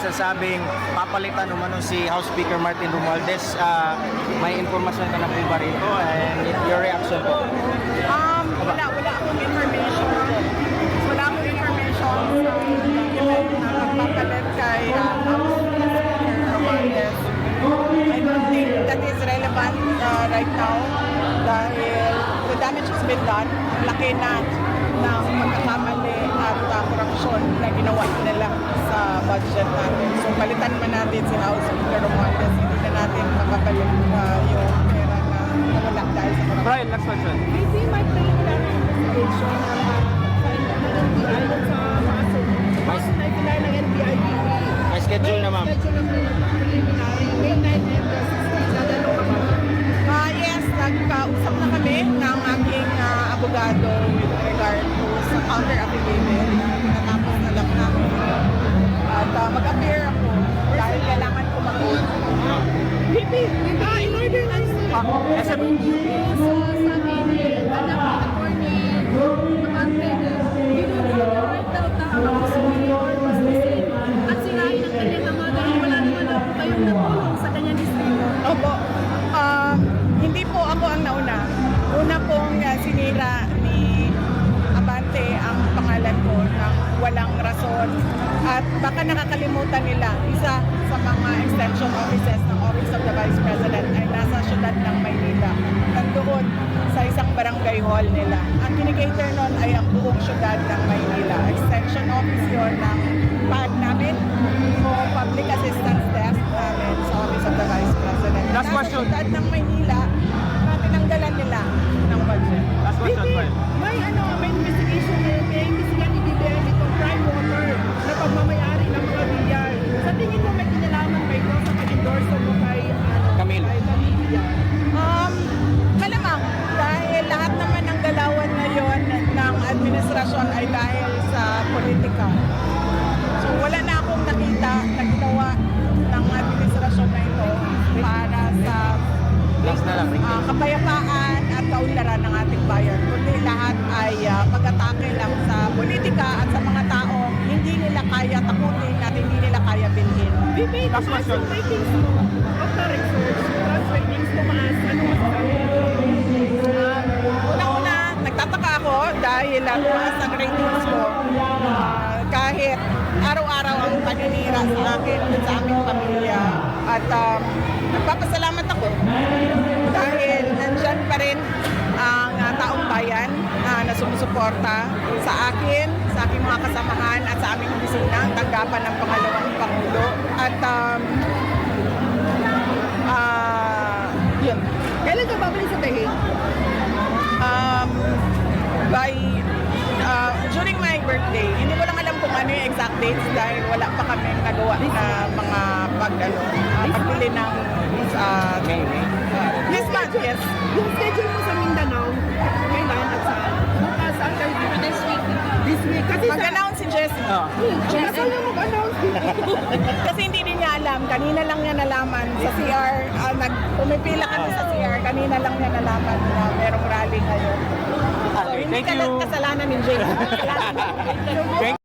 Sasabing papalitan umano si House Speaker Martin Romualdez, may informasyon ka na po ba rito and your reaction po? Wala akong information. Wala akong information sa event na magpapalit kay House Speaker Romualdez. I don't think that is relevant right now dahil the damage has been done. Laki na ng pagkakamali at korupsyon na ginawa nila sa budget natin. So, palitan man natin si House Speaker Romualdez, hindi na natin makapalit yung pera na nawala dahil sa korupsyon. Brian, next question. Maybe may preliminary investigation ng NBI sa mga preliminary ng NBI. May schedule na, ma'am. Schedule na preliminary. May 9 and 16 na dalawa ka ba? Yes, nagkausap na kami ng aking abogado with regard to sa counter affidavit. Natapos na lang namin. At mag-appear ako dahil kailangan ko mag-hold. In order na SM. sa amin, anak ni attorney, makapagpapit, right out na ang superior, bastasin, at sirain ang kanyang ama dahil wala naman ako kayong natulong sa kanyang distrito. Opo. Hindi po ako ang nauna. Una pong sinira ni Abante ang pangalan ko ng walang rason. At baka nakakalimutan nila, isa sa mga extension offices ng Office of the Vice President ay nasa syudad ng Maynila. Nandoon sa isang barangay hall nila. Ang kinikater nun ay ang buong syudad ng Maynila. Extension office yun ng PAD namin o Public Assistance Desk namin sa Office of the Vice President. Last Nasa question. syudad ng Maynila na tinanggalan nila ng budget. Last question, Brian. May investigation na may investigan ni BBM itong prime water na pagmamayari ng mga bilyar. Sa tingin mo may kinalaman ba ito sa pag-endorse mo kay Camille. Kay Camille? Malamang dahil lahat naman ng galawan ngayon ng administrasyon ay dahil sa politika. So wala na akong nakita na ginawa ng administrasyon na ito para sa Last na lang. kapayapaan at kaunlaran ng ating bayan. Kundi lahat ay pag-atake lang sa politika at sa mga tao hindi nila kaya takutin at hindi nila kaya bilhin. BBM, Last taas question. yung ratings mo. After research, taas ratings mo maas. Ano masasabi? Una-una, nagtataka ako dahil tumaas ang ratings ko kahit araw-araw ang paninira sa akin at sa aming pamilya. At nagpapasalamat ako dahil nandyan pa rin ang taong bayan na sumusuporta sa akin, sa aking mga kasamahan at sa aming opisina, ang tanggapan ng pangalawang Pangulo. At yun. Kailan ka babalik sa Tahi? During my birthday, hindi ko lang alam kung ano yung exact dates dahil wala pa kami nagawa na mga pagbili ng May. this month, yes. Yung schedule mo sa Mindanao, kailan at saan? Bukas, after this week. This week. Kasi Mag-announce si Jessie. Jessie na mag-announce. Kasi hindi din niya alam. Kanina lang niya nalaman sa CR. Pumipila kami sa CR. Kanina lang niya nalaman na merong rally ngayon. So, hindi Thank you. kasalanan ni Jane. Kasalanan ni Jane.